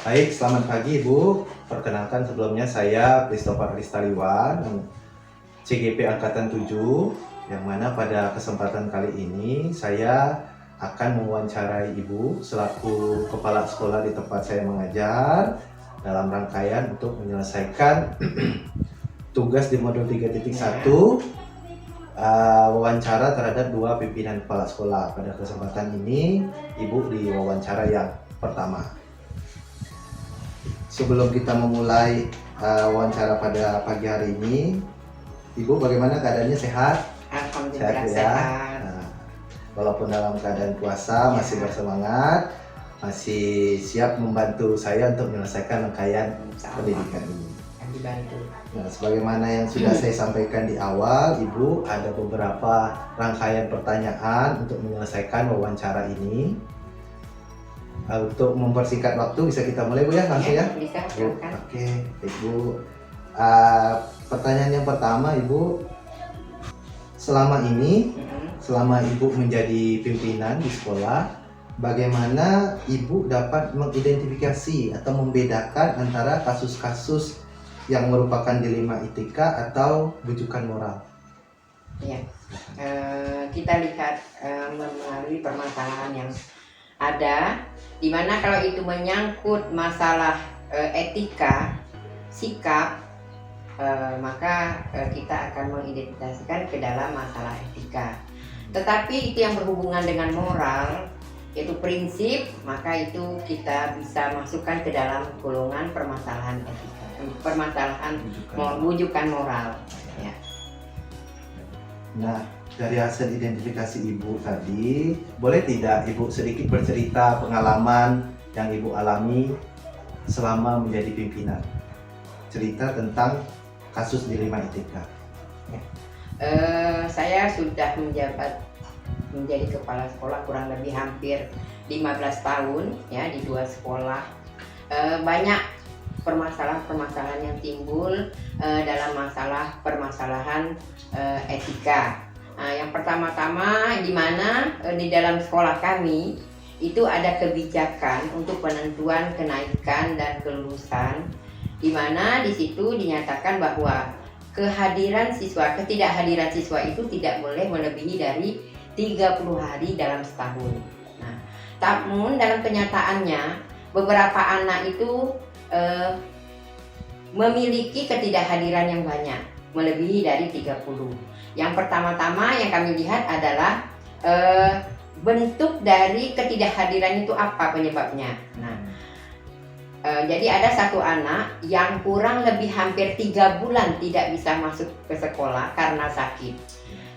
Baik, selamat pagi Ibu. Perkenalkan sebelumnya saya Christopher Kristaliwan, CGP Angkatan 7, yang mana pada kesempatan kali ini saya akan mewawancarai Ibu selaku kepala sekolah di tempat saya mengajar dalam rangkaian untuk menyelesaikan tugas di modul 3.1 wawancara terhadap 2 pimpinan kepala sekolah. Pada kesempatan ini Ibu diwawancara yang pertama. Sebelum kita memulai wawancara pada pagi hari ini, Ibu bagaimana keadaannya, sehat? Alhamdulillah Sehat ya. sehat. Nah, walaupun dalam keadaan puasa masih bersemangat, masih siap membantu saya untuk menyelesaikan rangkaian pendidikan ini. Akan dibantu. Nah, sebagaimana yang sudah saya sampaikan di awal, Ibu ada beberapa rangkaian pertanyaan untuk menyelesaikan wawancara ini. Untuk mempersingkat waktu bisa kita mulai Bu ya, langsung ya? Bisa, Bu, silakan. oke, Ibu. Pertanyaan yang pertama, Ibu, selama Ibu menjadi pimpinan di sekolah, bagaimana Ibu dapat mengidentifikasi atau membedakan antara kasus-kasus yang merupakan dilema etika atau bujukan moral? Ya, kita lihat melalui permasalahan yang ada, di mana kalau itu menyangkut masalah etika, sikap, maka kita akan mengidentifikasikan ke dalam masalah etika. Tetapi itu yang berhubungan dengan moral, yaitu prinsip, maka itu kita bisa masukkan ke dalam golongan permasalahan etika, permasalahan bujukan moral. Ya. Nah, dari hasil identifikasi Ibu tadi, boleh tidak Ibu sedikit bercerita pengalaman yang Ibu alami selama menjadi pimpinan? Cerita tentang kasus dilema etika. Saya sudah menjabat menjadi kepala sekolah kurang lebih hampir 15 tahun ya di 2 sekolah. Banyak permasalahan-permasalahan yang timbul dalam permasalahan etika. Yang pertama-tama di mana di dalam sekolah kami itu ada kebijakan untuk penentuan kenaikan dan kelulusan, di mana di situ dinyatakan bahwa ketidakhadiran siswa itu tidak boleh melebihi dari 30 hari dalam setahun. Nah, namun dalam kenyataannya beberapa anak itu memiliki ketidakhadiran yang banyak, melebihi dari 30. Yang pertama-tama yang kami lihat adalah bentuk dari ketidakhadiran itu apa penyebabnya. Nah, jadi ada satu anak yang kurang lebih hampir 3 bulan tidak bisa masuk ke sekolah karena sakit.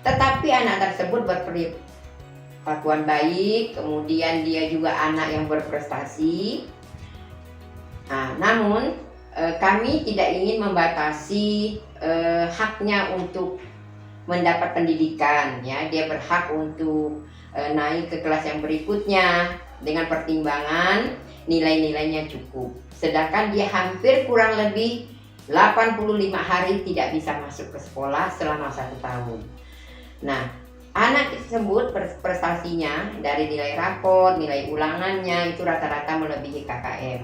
Tetapi anak tersebut berperilakuan baik, kemudian dia juga anak yang berprestasi. Nah, namun kami tidak ingin membatasi haknya untuk mendapat pendidikan, ya. Dia berhak untuk naik ke kelas yang berikutnya dengan pertimbangan nilai-nilainya cukup. Sedangkan dia hampir kurang lebih 85 hari tidak bisa masuk ke sekolah selama 1 tahun. Nah, anak tersebut prestasinya dari nilai rapor, nilai ulangannya itu rata-rata melebihi KKM.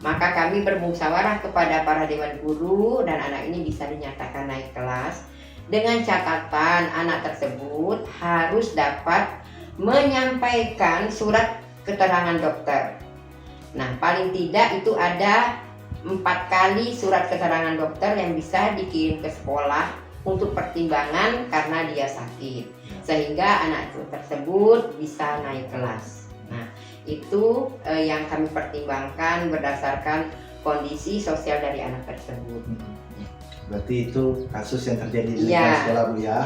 Maka kami bermusyawarah kepada para dewan guru dan anak ini bisa dinyatakan naik kelas dengan catatan anak tersebut harus dapat menyampaikan surat keterangan dokter. Nah, paling tidak itu ada 4 kali surat keterangan dokter yang bisa dikirim ke sekolah untuk pertimbangan karena dia sakit, sehingga anak tersebut bisa naik kelas. Nah, itu yang kami pertimbangkan berdasarkan kondisi sosial dari anak tersebut. Berarti itu kasus yang terjadi di lingkungan sekolah Bu ya.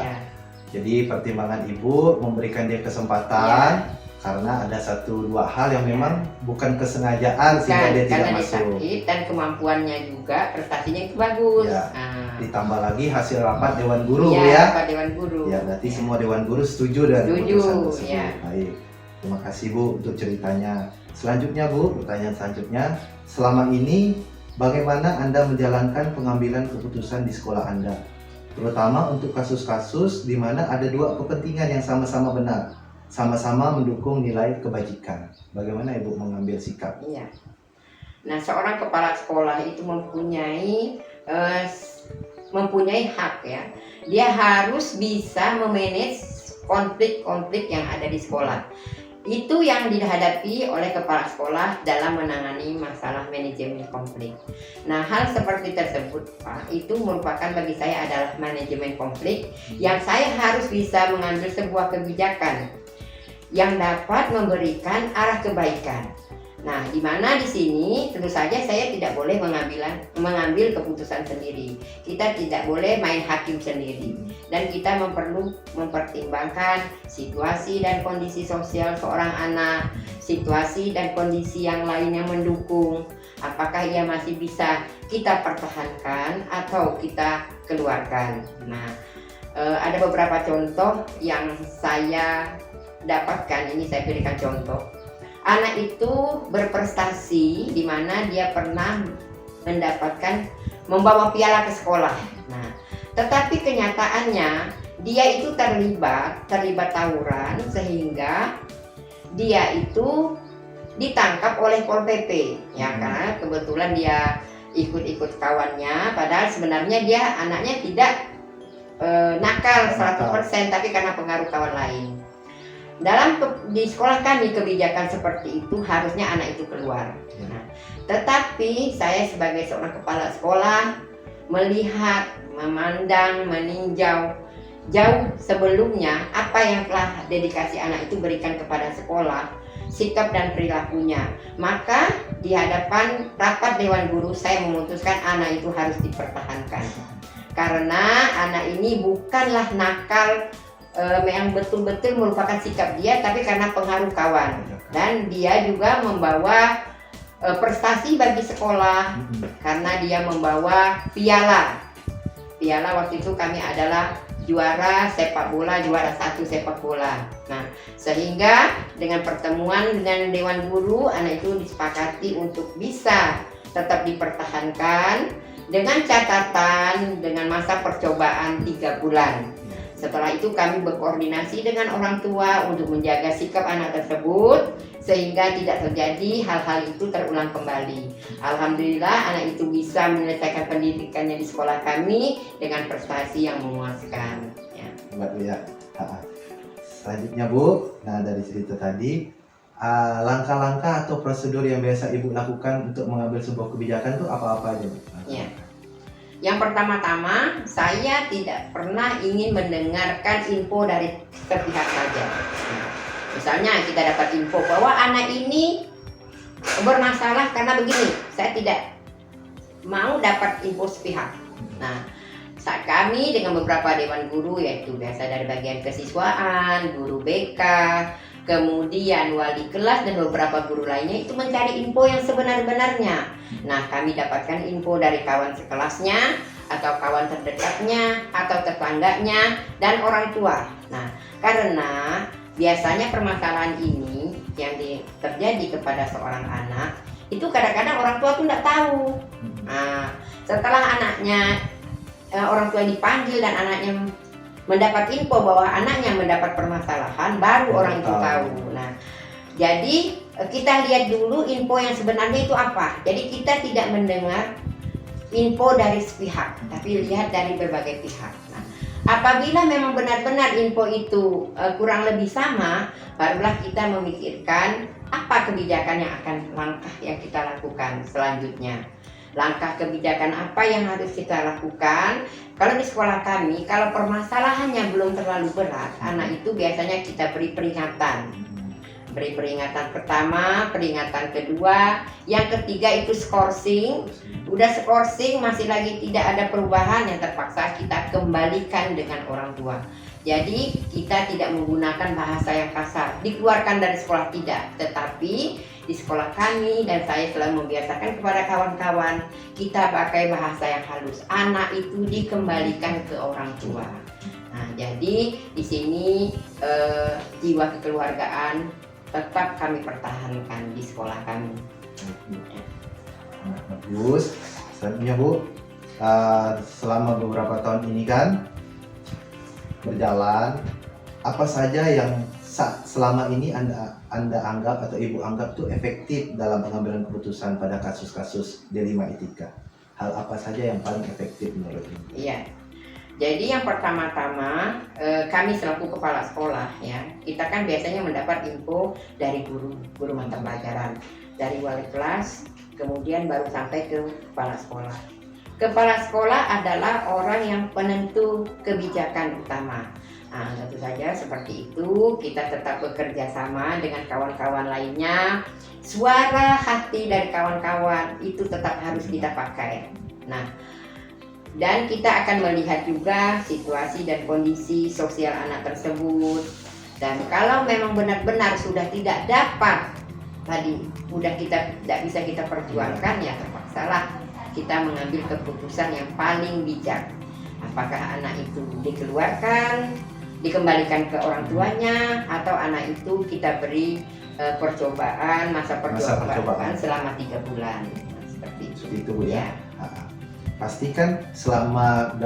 Jadi pertimbangan Ibu memberikan dia kesempatan karena ada 1-2 hal yang memang bukan kesengajaan sehingga dia tidak masuk. Sakit dan kemampuannya juga prestasinya itu bagus. Ya. Ditambah lagi hasil rapat dewan guru ya. Rapat dewan guru. Ya, berarti semua dewan guru setuju dengan keputusan tersebut. Ya. Baik. Terima kasih Bu untuk ceritanya. Selanjutnya Bu, pertanyaan selanjutnya, selama ini bagaimana Anda menjalankan pengambilan keputusan di sekolah Anda? Terutama untuk kasus-kasus di mana ada 2 kepentingan yang sama-sama benar, sama-sama mendukung nilai kebajikan. Bagaimana Ibu mengambil sikap? Iya. Nah, seorang kepala sekolah itu eh, mempunyai hak ya. Dia harus bisa memanage konflik-konflik yang ada di sekolah. Itu yang dihadapi oleh kepala sekolah dalam menangani masalah manajemen konflik. Nah, hal seperti tersebut, Pak, itu merupakan bagi saya adalah manajemen konflik yang saya harus bisa mengambil sebuah kebijakan yang dapat memberikan arah kebaikan. Nah, di mana di sini tentu saja saya tidak boleh mengambil keputusan sendiri. Kita tidak boleh main hakim sendiri, dan kita perlu mempertimbangkan situasi dan kondisi sosial seorang anak, situasi dan kondisi yang lain yang mendukung. Apakah ia masih bisa kita pertahankan atau kita keluarkan. Nah, ada beberapa contoh yang saya dapatkan, ini saya berikan contoh. Anak itu berprestasi di mana dia pernah membawa piala ke sekolah. Nah, tetapi kenyataannya dia itu terlibat tawuran sehingga dia itu ditangkap oleh Pol PP ya, karena kebetulan dia ikut kawannya, padahal sebenarnya dia anaknya tidak nakal 100%, tapi karena pengaruh kawan lain. Di sekolah kami kebijakan seperti itu harusnya anak itu keluar. Nah, tetapi saya sebagai seorang kepala sekolah melihat, memandang, meninjau jauh sebelumnya apa yang telah dedikasi anak itu berikan kepada sekolah, sikap dan perilakunya. Maka di hadapan rapat Dewan Guru saya memutuskan anak itu harus dipertahankan. Karena anak ini bukanlah nakal yang betul-betul merupakan sikap dia, tapi karena pengaruh kawan, dan dia juga membawa prestasi bagi sekolah karena dia membawa piala waktu itu kami adalah juara sepak bola, juara 1 sepak bola. Nah, sehingga dengan pertemuan dengan Dewan Guru, anak itu disepakati untuk bisa tetap dipertahankan dengan catatan dengan masa percobaan 3 bulan. Setelah itu kami berkoordinasi dengan orang tua untuk menjaga sikap anak tersebut sehingga tidak terjadi hal-hal itu terulang kembali. Alhamdulillah anak itu bisa menyelesaikan pendidikannya di sekolah kami dengan prestasi yang memuaskan. Ya. Ya. Selanjutnya Bu, nah dari cerita tadi, langkah-langkah atau prosedur yang biasa Ibu lakukan untuk mengambil sebuah kebijakan itu apa-apa aja Bu? Ya. Yang pertama-tama, saya tidak pernah ingin mendengarkan info dari sepihak saja. Misalnya kita dapat info bahwa anak ini bermasalah karena begini, saya tidak mau dapat info sepihak. Nah, saat kami dengan beberapa Dewan Guru, yaitu biasa dari bagian kesiswaan, guru BK, kemudian wali kelas dan beberapa guru lainnya itu mencari info yang sebenar-benarnya. Nah, kami dapatkan info dari kawan sekelasnya atau kawan terdekatnya atau tetangganya dan orang tua. Nah, karena biasanya permasalahan ini yang terjadi kepada seorang anak itu kadang-kadang orang tua tuh tidak tahu. Nah, setelah orang tua dipanggil dan anaknya mendapat info bahwa anaknya mendapat permasalahan, baru orang itu tahu. Nah, jadi kita lihat dulu info yang sebenarnya itu apa. Jadi kita tidak mendengar info dari sepihak, tapi lihat dari berbagai pihak. Nah, apabila memang benar-benar info itu kurang lebih sama, barulah kita memikirkan apa kebijakan langkah yang kita lakukan selanjutnya. Langkah kebijakan apa yang harus kita lakukan. Kalau di sekolah kami, kalau permasalahannya belum terlalu berat, anak itu biasanya kita beri peringatan. Beri peringatan pertama, peringatan kedua, yang ketiga itu skorsing. Udah skorsing masih lagi tidak ada perubahan, yang terpaksa kita kembalikan dengan orang tua. Jadi kita tidak menggunakan bahasa yang kasar, dikeluarkan dari sekolah tidak, tetapi di sekolah kami dan saya selalu membiasakan kepada kawan-kawan kita pakai bahasa yang halus. Anak itu dikembalikan ke orang tua. Nah, jadi di sini jiwa kekeluargaan tetap kami pertahankan di sekolah kami. Bagus. Selanjutnya Bu, selama beberapa tahun ini kan berjalan, apa saja yang selama ini anda anggap atau Ibu anggap tuh efektif dalam pengambilan keputusan pada kasus-kasus dilema etika? Hal apa saja yang paling efektif menurut Ibu? Iya. Jadi yang pertama-tama kami selaku kepala sekolah ya, kita kan biasanya mendapat info dari guru mata pelajaran, dari wali kelas, kemudian baru sampai ke kepala sekolah. Kepala sekolah adalah orang yang penentu kebijakan utama. Nah, tentu saja seperti itu kita tetap bekerja sama dengan kawan-kawan lainnya. Suara hati dari kawan-kawan itu tetap harus kita pakai. Nah, dan kita akan melihat juga situasi dan kondisi sosial anak tersebut. Dan kalau memang benar-benar sudah tidak dapat tadi, udah kita tidak bisa kita perjuangkan, ya terpaksalah kita mengambil keputusan yang paling bijak. Apakah anak itu dikeluarkan, dikembalikan ke orang tuanya, atau anak itu kita beri masa percobaan selama 3 bulan. Nah, seperti itu Bu ya. Pastikan selama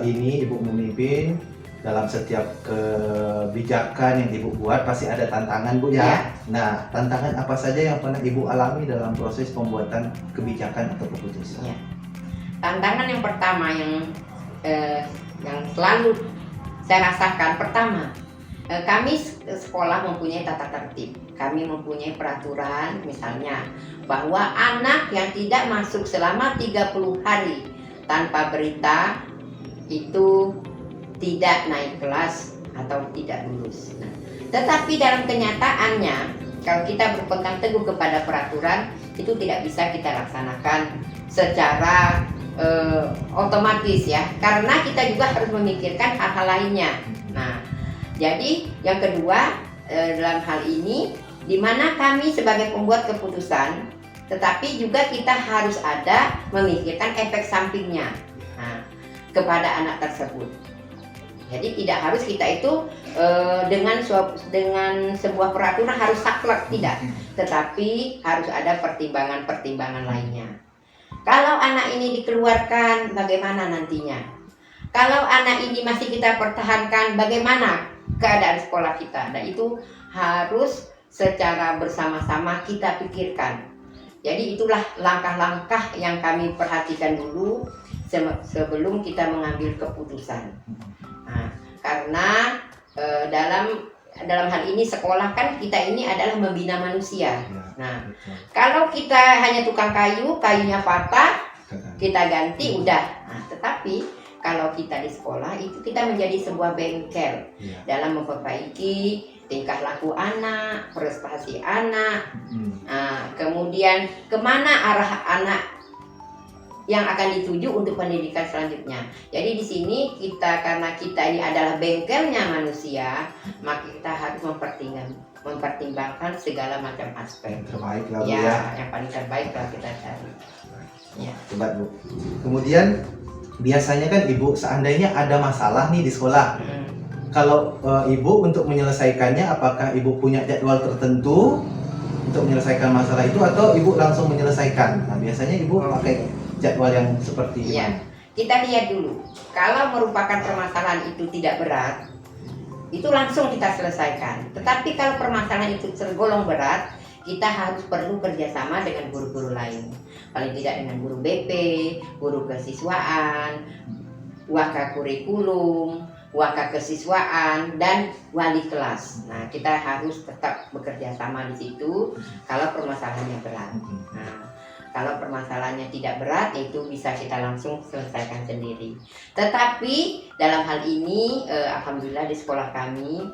ini Ibu memimpin, dalam setiap kebijakan yang Ibu buat pasti ada tantangan Bu ya. Nah, tantangan apa saja yang pernah Ibu alami dalam proses pembuatan kebijakan atau keputusan? Ya. Tantangan yang pertama yang selalu saya rasakan, pertama, kami sekolah mempunyai tata tertib, kami mempunyai peraturan, misalnya bahwa anak yang tidak masuk selama 30 hari tanpa berita itu tidak naik kelas atau tidak lulus. Nah, tetapi dalam kenyataannya, kalau kita berpegang teguh kepada peraturan, itu tidak bisa kita laksanakan secara otomatis ya, karena kita juga harus memikirkan hal-hal lainnya. Nah, jadi yang kedua, dalam hal ini di mana kami sebagai pembuat keputusan, tetapi juga kita harus ada memikirkan efek sampingnya kepada anak tersebut. Jadi tidak harus kita itu dengan sebuah peraturan harus saklek, tidak, tetapi harus ada pertimbangan-pertimbangan lainnya. Kalau anak ini dikeluarkan, bagaimana nantinya? Kalau anak ini masih kita pertahankan, bagaimana keadaan sekolah kita? Nah, itu harus secara bersama-sama kita pikirkan. Jadi itulah langkah-langkah yang kami perhatikan dulu sebelum kita mengambil keputusan. Nah, karena dalam hal ini sekolah kan kita ini adalah membina manusia. Nah, kalau kita hanya tukang kayunya patah, kita ganti udah. Nah, tetapi kalau kita di sekolah itu kita menjadi sebuah bengkel dalam memperbaiki tingkah laku anak, prestasi anak, kemudian kemana arah anak yang akan dituju untuk pendidikan selanjutnya. Jadi di sini karena kita ini adalah bengkelnya manusia, maka kita harus mempertimbangkan segala macam aspek. Terbaik lah Bu ya. Yang paling terbaik lah kita cari. Ya. Coba Bu. Kemudian biasanya kan Ibu seandainya ada masalah nih di sekolah. Kalau Ibu untuk menyelesaikannya, apakah Ibu punya jadwal tertentu untuk menyelesaikan masalah itu atau Ibu langsung menyelesaikan? Nah, biasanya Ibu pakai jadwal yang seperti ini. Iya. Kita lihat dulu. Kalau merupakan permasalahan itu tidak berat, itu langsung kita selesaikan. Tetapi kalau permasalahan itu tergolong berat, kita perlu kerjasama dengan guru-guru lain. Paling tidak dengan guru BP, guru kesiswaan, waka kurikulum, waka kesiswaan, dan wali kelas. Nah, kita harus tetap bekerja sama di situ kalau permasalahannya berat. Nah, kalau permasalahannya tidak berat, itu bisa kita langsung selesaikan sendiri. Tetapi dalam hal ini, alhamdulillah di sekolah kami,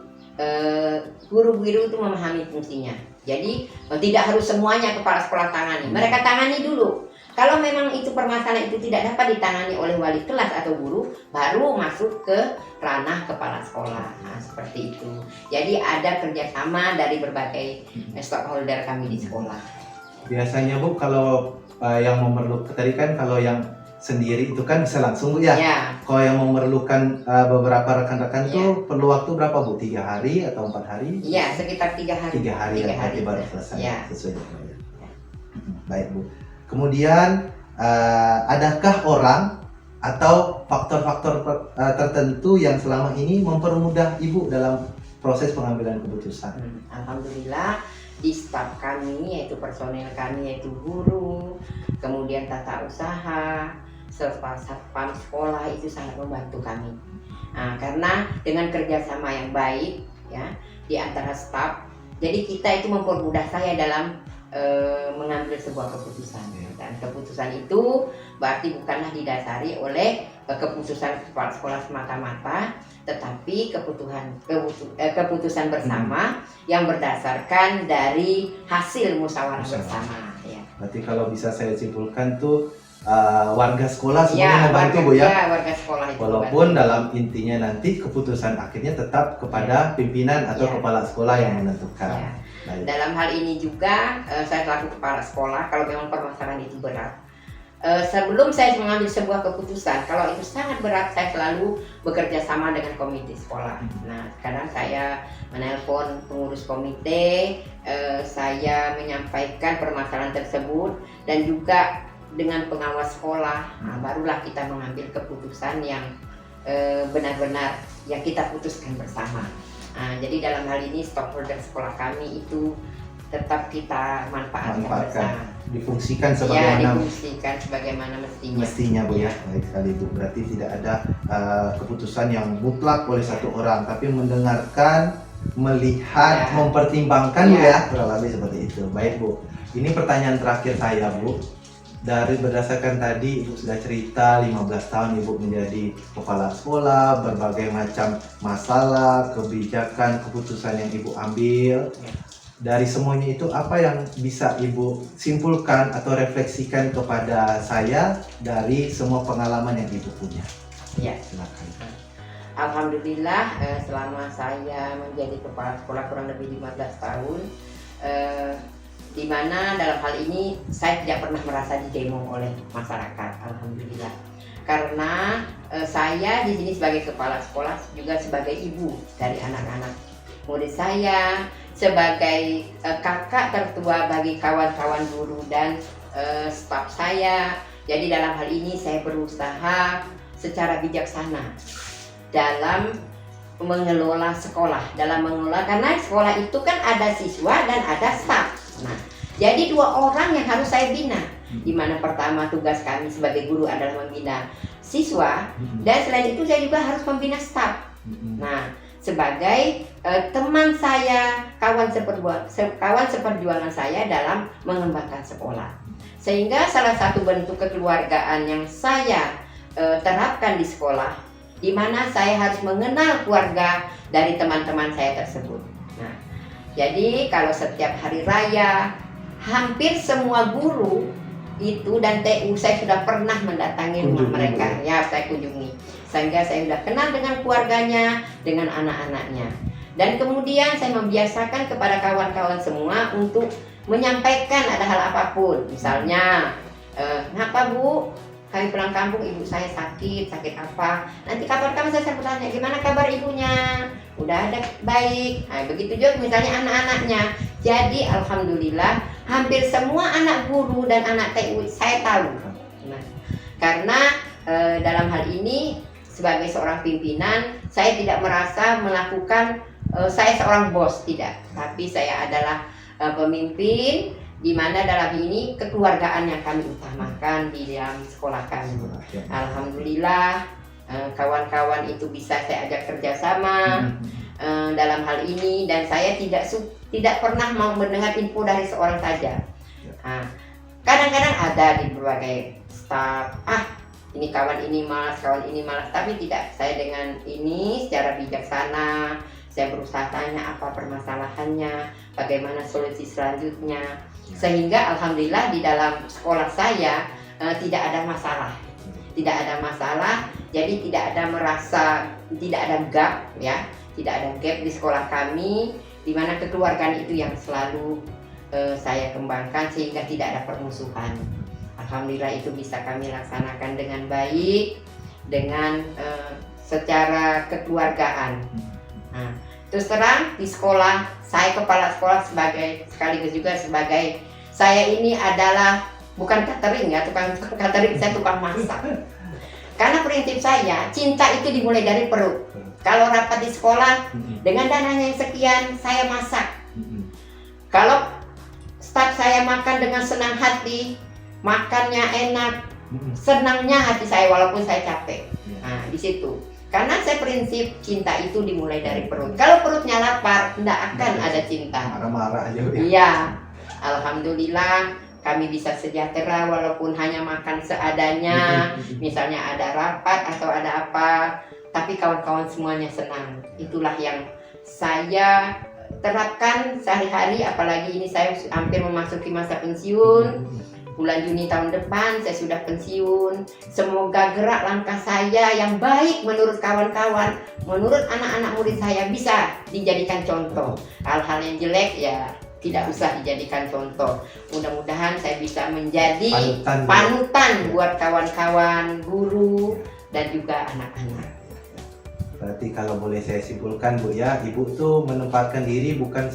guru-guru itu memahami fungsinya. Jadi tidak harus semuanya kepala sekolah tangani. Mereka tangani dulu. Kalau memang itu permasalahan itu tidak dapat ditangani oleh wali kelas atau guru, baru masuk ke ranah kepala sekolah. Nah, seperti itu. Jadi ada kerjasama dari berbagai stakeholder kami di sekolah. Biasanya Bu, kalau yang memerlukan, tadi kan kalau yang sendiri itu kan bisa langsung Bu ya? Kalau yang memerlukan beberapa rekan-rekan tuh perlu waktu berapa Bu? 3 hari atau 4 hari? Iya, sekitar 3 hari. 3 hari, 3 hari baru selesai sesuai dengan ya. Baik Bu. Kemudian adakah orang atau faktor-faktor tertentu yang selama ini mempermudah Ibu dalam proses pengambilan keputusan? Alhamdulillah di staf kami, yaitu personel kami, yaitu guru, kemudian tata usaha, serta satpam sekolah itu sangat membantu kami. Nah, karena dengan kerjasama yang baik ya di antara staf, jadi kita itu mempermudah saya dalam mengambil sebuah keputusan. Dan keputusan itu berarti bukanlah didasari oleh keputusan kepala sekolah semata-mata, tetapi keputusan bersama yang berdasarkan dari hasil musyawarah bersama. Ya. Berarti kalau bisa saya simpulkan tuh warga sekolah Ya, semuanya membantu Bu ya. ya, warga sekolah itu Walaupun membantu. dalam intinya nanti keputusan akhirnya tetap kepada pimpinan atau Ya. kepala sekolah yang Ya. menentukan. Ya. Baik. Dalam hal ini juga saya selaku kepala sekolah, kalau memang permasalahan itu berat, sebelum saya mengambil sebuah keputusan, kalau itu sangat berat, saya selalu bekerja sama dengan komite sekolah. Nah, kadang saya menelpon pengurus komite, saya menyampaikan permasalahan tersebut, dan juga dengan pengawas sekolah. Nah, barulah kita mengambil keputusan yang benar-benar yang kita putuskan bersama. Nah, jadi dalam hal ini stakeholder sekolah kami itu tetap kita manfaatkan bersama. Difungsikan Ya, sebagaimana difungsikan sebagaimana mestinya. mestinya Bu ya. Baik sekali Bu. Berarti tidak ada keputusan yang mutlak oleh satu orang, tapi mendengarkan, melihat, Ya. mempertimbangkan Bu Ya. ya. Kurang lebih seperti itu. Baik Bu. Ini pertanyaan terakhir saya Bu. Dari berdasarkan tadi Ibu sudah cerita 15 tahun Ibu menjadi kepala sekolah, berbagai macam masalah, kebijakan, keputusan yang Ibu ambil. Ya. Dari semuanya itu apa yang bisa Ibu simpulkan atau refleksikan kepada saya dari semua pengalaman yang Ibu punya? Ya. Silakan. Alhamdulillah selama saya menjadi kepala sekolah kurang lebih 15 tahun, di mana dalam hal ini saya tidak pernah merasa didemo oleh masyarakat. Alhamdulillah. Karena saya di sini sebagai kepala sekolah juga sebagai ibu dari anak-anak murid saya, sebagai kakak tertua bagi kawan-kawan guru dan staf saya. Jadi dalam hal ini saya berusaha secara bijaksana dalam mengelola sekolah, karena sekolah itu kan ada siswa dan ada staf. Nah, jadi dua orang yang harus saya bina, di mana pertama tugas kami sebagai guru adalah membina siswa, dan selain itu saya juga harus membina staf. Nah, sebagai teman saya, kawan seperjuangan saya dalam mengembangkan sekolah. Sehingga salah satu bentuk kekeluargaan yang saya terapkan di sekolah, di mana saya harus mengenal keluarga dari teman-teman saya tersebut. Nah, jadi kalau setiap hari raya, hampir semua guru itu dan TU saya sudah pernah mendatangi rumah mereka. Ya, saya kunjungi. Sehingga saya sudah kenal dengan keluarganya, dengan anak-anaknya. Dan kemudian saya membiasakan kepada kawan-kawan semua untuk menyampaikan ada hal apapun. Misalnya, kenapa Bu? Kami pulang kampung, ibu saya sakit apa? Nanti kabar kami saya bertanya, gimana kabar ibunya? Udah ada baik. Nah, begitu juga misalnya anak-anaknya. Jadi alhamdulillah hampir semua anak guru dan anak TU saya tahu. Nah, karena dalam hal ini sebagai seorang pimpinan, saya tidak merasa melakukan saya seorang bos, tidak. Tapi saya adalah pemimpin, di mana dalam ini kekeluargaan yang kami utamakan di dalam sekolah kami. Alhamdulillah kawan-kawan itu bisa saya ajak kerjasama dalam hal ini, dan saya tidak pernah mau mendengar info dari seorang saja. Nah, kadang-kadang ada di berbagai staf, ini kawan ini malas, tapi tidak. Saya dengan ini secara bijaksana, saya berusaha tanya apa permasalahannya, bagaimana solusi selanjutnya. Sehingga alhamdulillah di dalam sekolah saya tidak ada masalah, jadi tidak ada gap ya, tidak ada gap di sekolah kami, di mana kekeluargaan itu yang selalu saya kembangkan sehingga tidak ada permusuhan. Alhamdulillah itu bisa kami laksanakan dengan baik, dengan secara kekeluargaan. Nah, terus terang di sekolah, saya kepala sekolah sekaligus juga sebagai, saya ini adalah bukan catering ya, tukang catering, saya tukang masak. Karena prinsip saya, cinta itu dimulai dari perut. Kalau rapat di sekolah, dengan dananya yang sekian, saya masak. Kalau staf saya makan dengan senang hati, makannya enak, senangnya hati saya walaupun saya capek. Nah, di situ. Karena saya prinsip cinta itu dimulai dari perut. Kalau perutnya lapar, tidak akan ada cinta. Marah-marah aja. Iya. Alhamdulillah kami bisa sejahtera walaupun hanya makan seadanya. Misalnya ada rapat atau ada apa, tapi kawan-kawan semuanya senang. Itulah yang saya terapkan sehari-hari, apalagi ini saya hampir memasuki masa pensiun. Bulan Juni tahun depan saya sudah pensiun. Semoga gerak langkah saya yang baik menurut kawan-kawan, menurut anak-anak murid saya bisa dijadikan contoh. Hal-hal yang jelek ya tidak usah dijadikan contoh. Mudah-mudahan saya bisa menjadi panutan buat kawan-kawan, guru, dan juga anak-anak. Berarti kalau boleh saya simpulkan Bu ya, Ibu tuh menempatkan diri bukan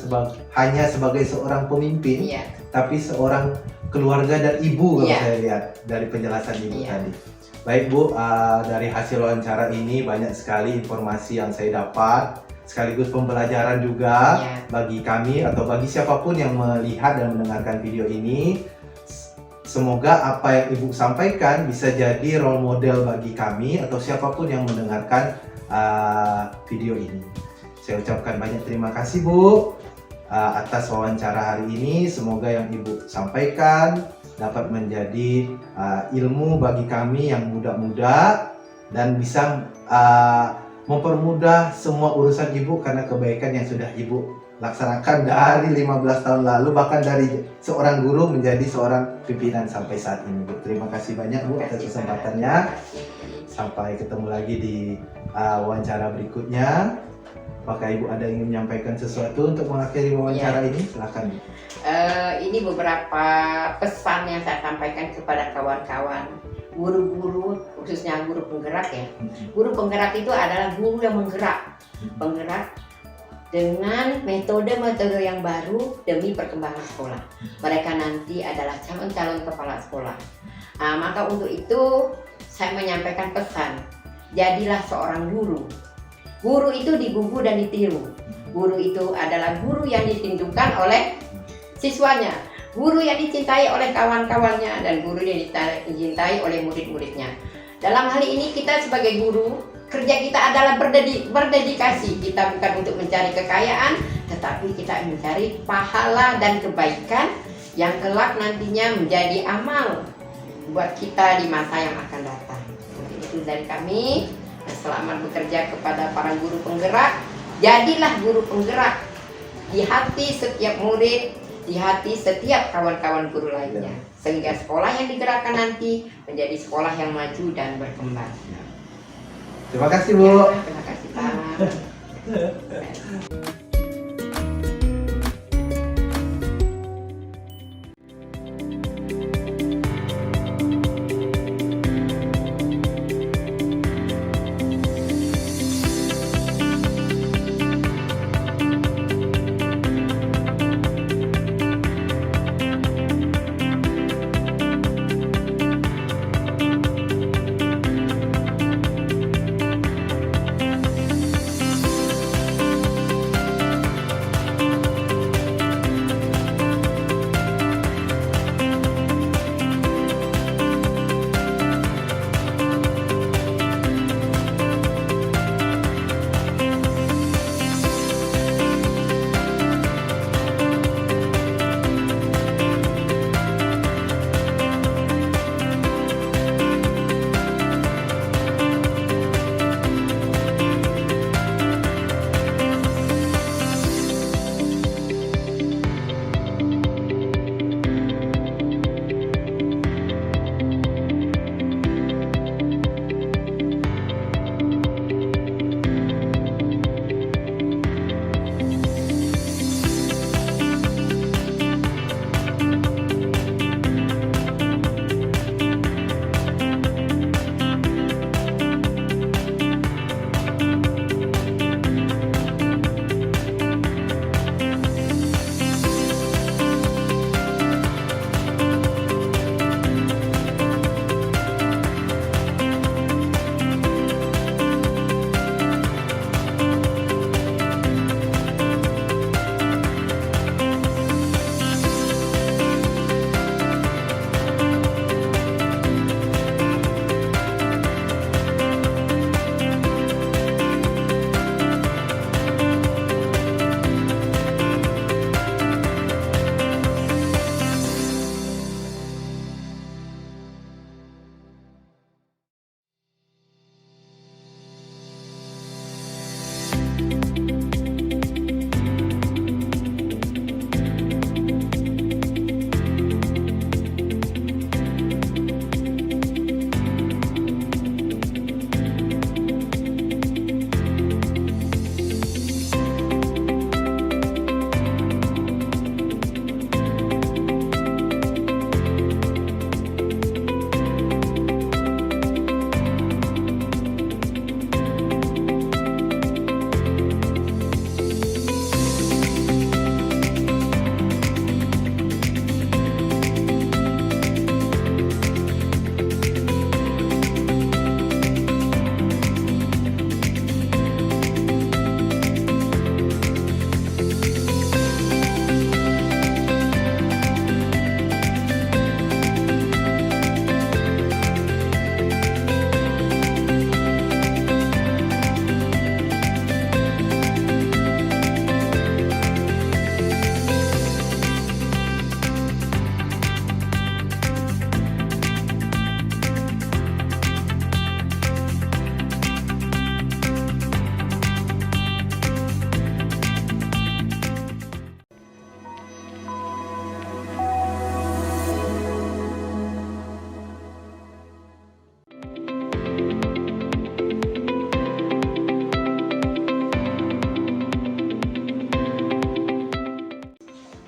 hanya sebagai seorang pemimpin, tapi seorang keluarga dan ibu kalau saya lihat dari penjelasan Ibu tadi. Baik Bu, dari hasil wawancara ini banyak sekali informasi yang saya dapat, sekaligus pembelajaran juga bagi kami atau bagi siapapun yang melihat dan mendengarkan video ini. Semoga apa yang Ibu sampaikan bisa jadi role model bagi kami atau siapapun yang mendengarkan video ini. Saya ucapkan banyak terima kasih Bu atas wawancara hari ini. Semoga yang Ibu sampaikan dapat menjadi ilmu bagi kami yang muda-muda dan bisa mempermudah semua urusan Ibu karena kebaikan yang sudah Ibu laksanakan dari 15 tahun lalu, bahkan dari seorang guru menjadi seorang pimpinan sampai saat ini Bu. Terima kasih banyak Bu atas kesempatannya. Sampai ketemu lagi di wawancara berikutnya. Apakah Ibu ada yang ingin menyampaikan sesuatu untuk mengakhiri wawancara ini? Silakan. Ini beberapa pesan yang saya sampaikan kepada kawan-kawan guru-guru, khususnya guru penggerak ya. Guru penggerak itu adalah guru yang penggerak dengan metode-metode yang baru demi perkembangan sekolah. Mereka nanti adalah calon-calon kepala sekolah. Maka untuk itu saya menyampaikan pesan, jadilah seorang guru. Guru itu digugu dan ditiru. Guru itu adalah guru yang ditinjukan oleh siswanya, guru yang dicintai oleh kawan-kawannya, dan guru yang dicintai oleh murid-muridnya. Dalam hal ini kita sebagai guru, kerja kita adalah berdedikasi. Kita bukan untuk mencari kekayaan, tetapi kita mencari pahala dan kebaikan yang kelak nantinya menjadi amal buat kita di masa yang akan datang. Itu dari kami. Selamat bekerja kepada para guru penggerak. Jadilah guru penggerak di hati setiap murid, di hati setiap kawan-kawan guru lainnya, sehingga sekolah yang digerakkan nanti menjadi sekolah yang maju dan berkembang. Terima kasih Bu. Terima kasih Pak.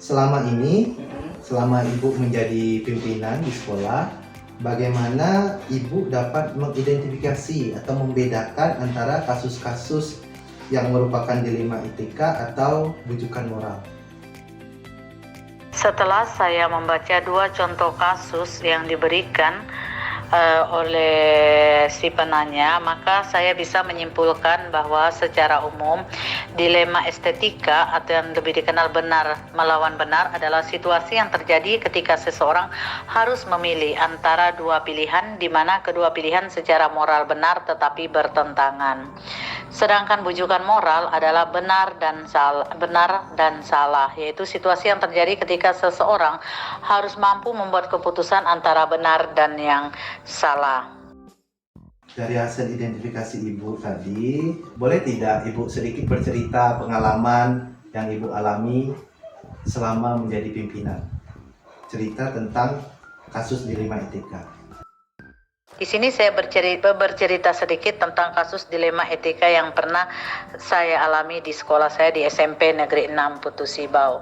selama ini, selama Ibu menjadi pimpinan di sekolah, bagaimana Ibu dapat mengidentifikasi atau membedakan antara kasus-kasus yang merupakan dilema etika atau bujukan moral? Setelah saya membaca 2 contoh kasus yang diberikan oleh si penanya, maka saya bisa menyimpulkan bahwa secara umum dilema estetika atau yang lebih dikenal benar melawan benar adalah situasi yang terjadi ketika seseorang harus memilih antara 2 pilihan di mana kedua pilihan secara moral benar tetapi bertentangan. Sedangkan bujukan moral adalah benar dan salah, yaitu situasi yang terjadi ketika seseorang harus mampu membuat keputusan antara benar dan yang salah. Dari hasil identifikasi Ibu tadi, boleh tidak Ibu sedikit bercerita pengalaman yang Ibu alami selama menjadi pimpinan? Cerita tentang kasus dilema etika. Di sini saya bercerita sedikit tentang kasus dilema etika yang pernah saya alami di sekolah saya di SMP Negeri 6 Putu Sibau.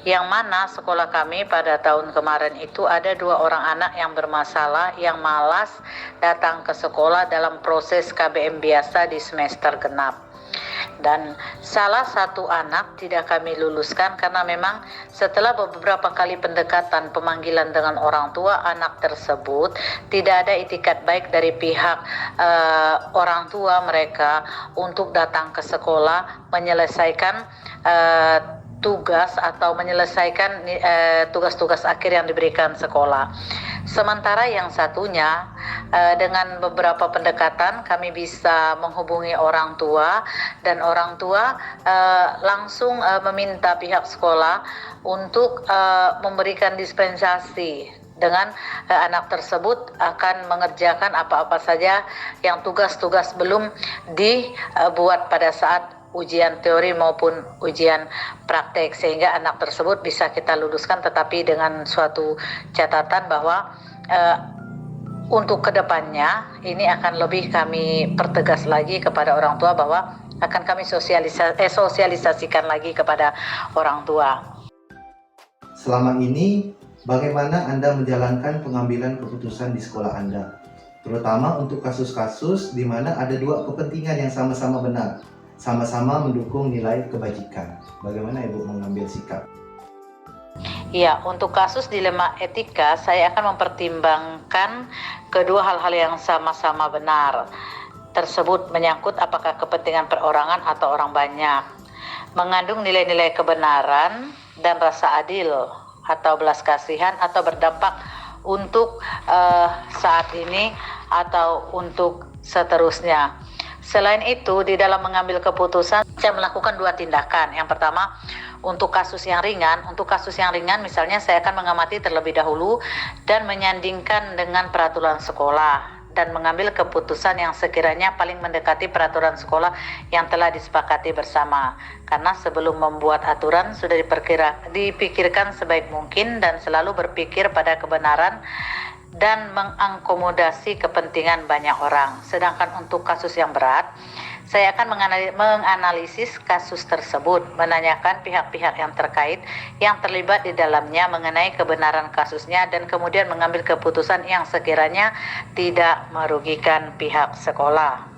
Yang mana sekolah kami pada tahun kemarin itu ada 2 orang anak yang bermasalah, yang malas datang ke sekolah dalam proses KBM biasa di semester genap. Dan salah satu anak tidak kami luluskan karena memang setelah beberapa kali pendekatan pemanggilan dengan orang tua anak tersebut tidak ada itikat baik dari pihak orang tua mereka untuk datang ke sekolah menyelesaikan tugas atau menyelesaikan tugas-tugas akhir yang diberikan sekolah. Sementara yang satunya dengan beberapa pendekatan kami bisa menghubungi orang tua dan orang tua langsung meminta pihak sekolah untuk memberikan dispensasi dengan anak tersebut akan mengerjakan apa-apa saja yang tugas-tugas belum dibuat pada saat ujian teori maupun ujian praktek, sehingga anak tersebut bisa kita luluskan, tetapi dengan suatu catatan bahwa untuk kedepannya ini akan lebih kami pertegas lagi kepada orang tua bahwa akan kami sosialisasikan lagi kepada orang tua. Selama ini bagaimana Anda menjalankan pengambilan keputusan di sekolah Anda? Terutama untuk kasus-kasus di mana ada 2 kepentingan yang sama-sama benar, sama-sama mendukung nilai kebajikan. Bagaimana Ibu mengambil sikap? Ya, untuk kasus dilema etika, saya akan mempertimbangkan kedua hal-hal yang sama-sama benar. Tersebut menyangkut apakah kepentingan perorangan atau orang banyak, mengandung nilai-nilai kebenaran dan rasa adil atau belas kasihan, atau berdampak untuk saat ini atau untuk seterusnya. Selain itu, di dalam mengambil keputusan, saya melakukan 2 tindakan. Yang pertama, untuk kasus yang ringan. Untuk kasus yang ringan, misalnya saya akan mengamati terlebih dahulu dan menyandingkan dengan peraturan sekolah dan mengambil keputusan yang sekiranya paling mendekati peraturan sekolah yang telah disepakati bersama. Karena sebelum membuat aturan sudah dipikirkan sebaik mungkin dan selalu berpikir pada kebenaran dan mengakomodasi kepentingan banyak orang. Sedangkan untuk kasus yang berat, saya akan menganalisis kasus tersebut, menanyakan pihak-pihak yang terkait yang terlibat di dalamnya mengenai kebenaran kasusnya, dan kemudian mengambil keputusan yang sekiranya tidak merugikan pihak sekolah.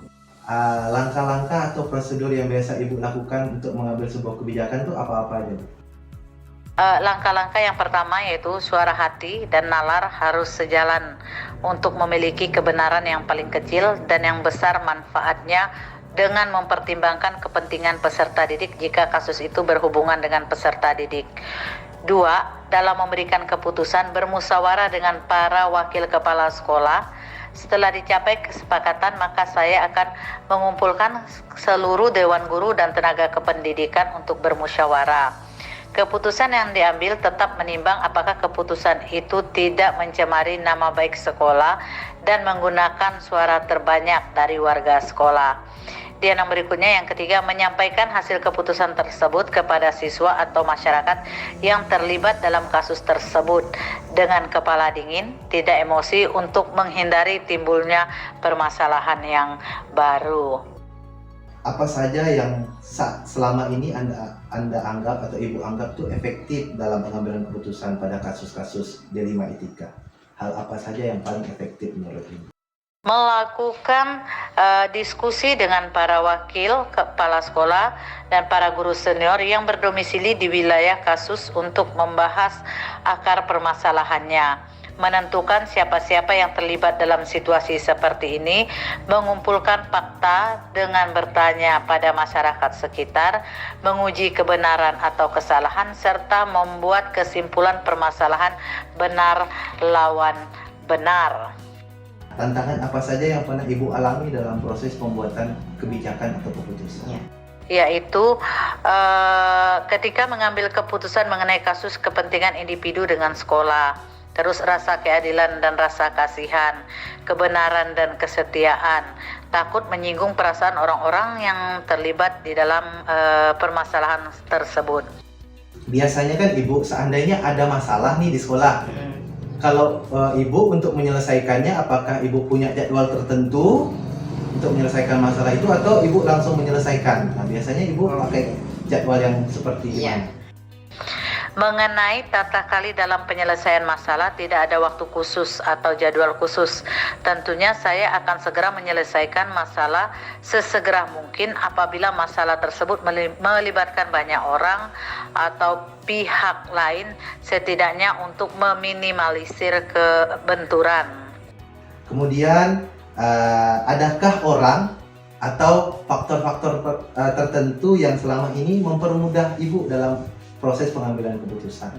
Langkah-langkah atau prosedur yang biasa Ibu lakukan untuk mengambil sebuah kebijakan itu apa-apa aja? Langkah-langkah yang pertama yaitu suara hati dan nalar harus sejalan untuk memiliki kebenaran yang paling kecil dan yang besar manfaatnya, dengan mempertimbangkan kepentingan peserta didik jika kasus itu berhubungan dengan peserta didik. 2. Dalam memberikan keputusan, bermusyawarah dengan para wakil kepala sekolah. Setelah dicapai kesepakatan, maka saya akan mengumpulkan seluruh dewan guru dan tenaga kependidikan untuk bermusyawarah. Keputusan yang diambil tetap menimbang apakah keputusan itu tidak mencemari nama baik sekolah dan menggunakan suara terbanyak dari warga sekolah. Dan yang berikutnya, yang ketiga, menyampaikan hasil keputusan tersebut kepada siswa atau masyarakat yang terlibat dalam kasus tersebut dengan kepala dingin, tidak emosi, untuk menghindari timbulnya permasalahan yang baru. apa saja yang selama ini Anda anggap atau Ibu anggap tuh efektif dalam pengambilan keputusan pada kasus-kasus dilema etika? Hal apa saja yang paling efektif menurut Ibu? Melakukan diskusi dengan para wakil, kepala sekolah, dan para guru senior yang berdomisili di wilayah kasus untuk membahas akar permasalahannya, menentukan siapa-siapa yang terlibat dalam situasi seperti ini, mengumpulkan fakta dengan bertanya pada masyarakat sekitar, menguji kebenaran atau kesalahan, serta membuat kesimpulan permasalahan benar lawan benar. Tantangan apa saja yang pernah Ibu alami dalam proses pembuatan kebijakan atau keputusan? Ya. Yaitu ketika mengambil keputusan mengenai kasus kepentingan individu dengan sekolah, terus rasa keadilan dan rasa kasihan, kebenaran dan kesetiaan, takut menyinggung perasaan orang-orang yang terlibat di dalam permasalahan tersebut. Biasanya kan Ibu, seandainya ada masalah nih di sekolah, kalau Ibu untuk menyelesaikannya, apakah Ibu punya jadwal tertentu untuk menyelesaikan masalah itu atau Ibu langsung menyelesaikan? Nah, biasanya Ibu pakai jadwal yang seperti ini. Mengenai tata kali dalam penyelesaian masalah, tidak ada waktu khusus atau jadwal khusus. Tentunya saya akan segera menyelesaikan masalah sesegera mungkin apabila masalah tersebut melibatkan banyak orang atau pihak lain, setidaknya untuk meminimalisir kebenturan. Kemudian, adakah orang atau faktor-faktor tertentu yang selama ini mempermudah Ibu dalam proses pengambilan keputusan?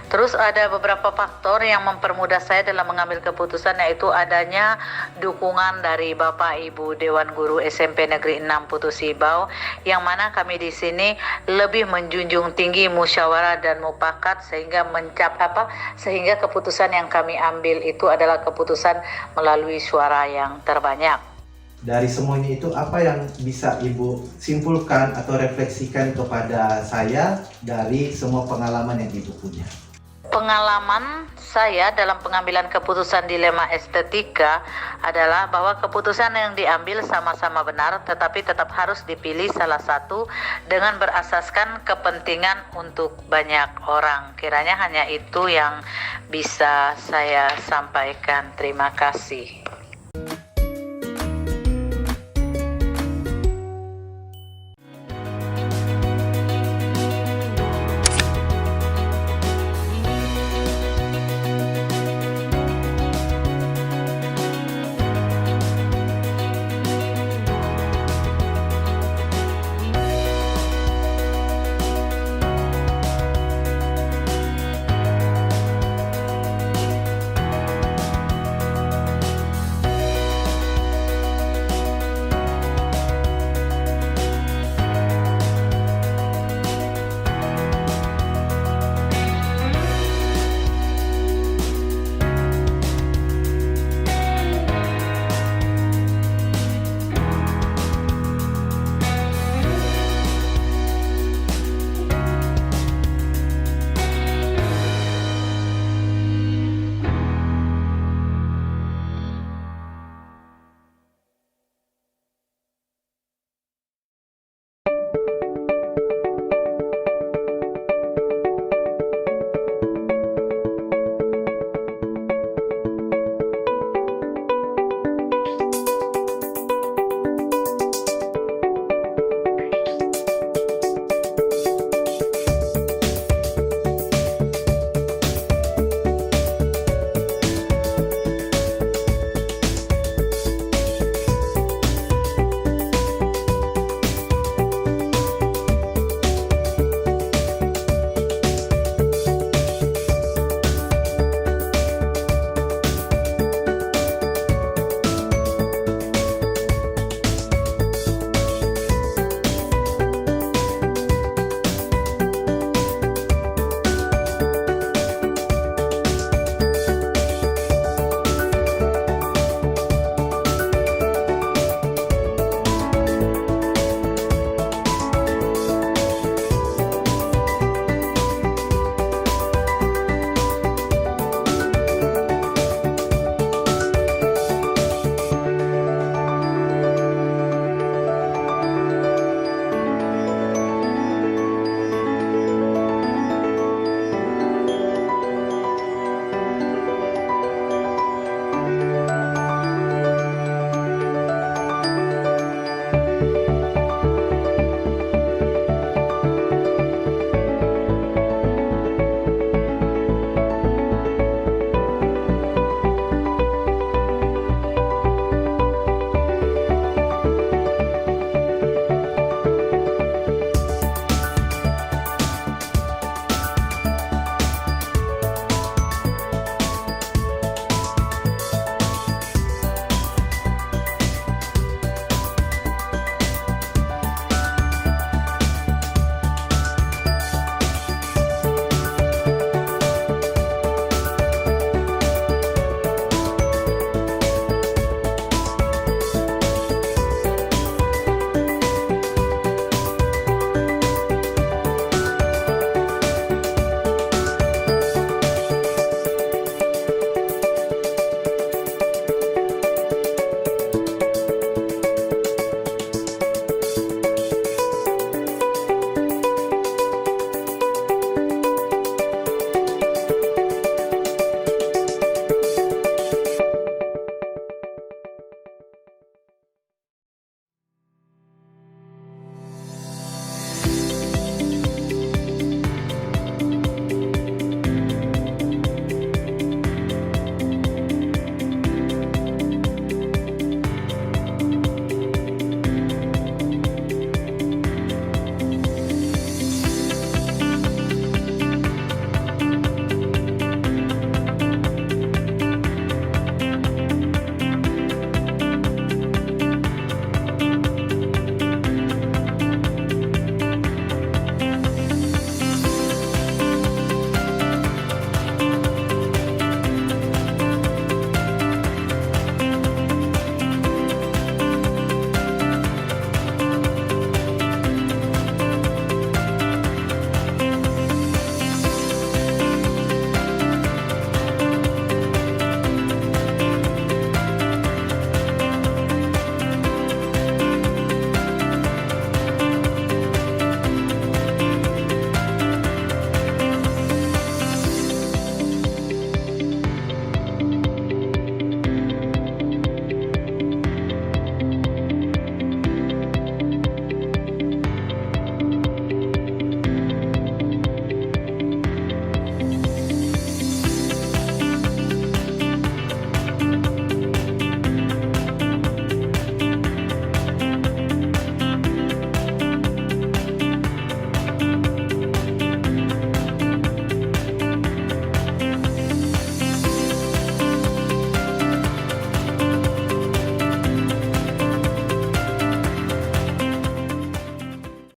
Terus ada beberapa faktor yang mempermudah saya dalam mengambil keputusan, yaitu adanya dukungan dari Bapak Ibu Dewan Guru SMP Negeri 6 Putu Sibau, yang mana kami di sini lebih menjunjung tinggi musyawarah dan mufakat sehingga keputusan yang kami ambil itu adalah keputusan melalui suara yang terbanyak. Dari semuanya itu, apa yang bisa Ibu simpulkan atau refleksikan kepada saya dari semua pengalaman yang Ibu punya? Pengalaman saya dalam pengambilan keputusan dilema estetika adalah bahwa keputusan yang diambil sama-sama benar, tetapi tetap harus dipilih salah satu dengan berasaskan kepentingan untuk banyak orang. Kiranya hanya itu yang bisa saya sampaikan. Terima kasih.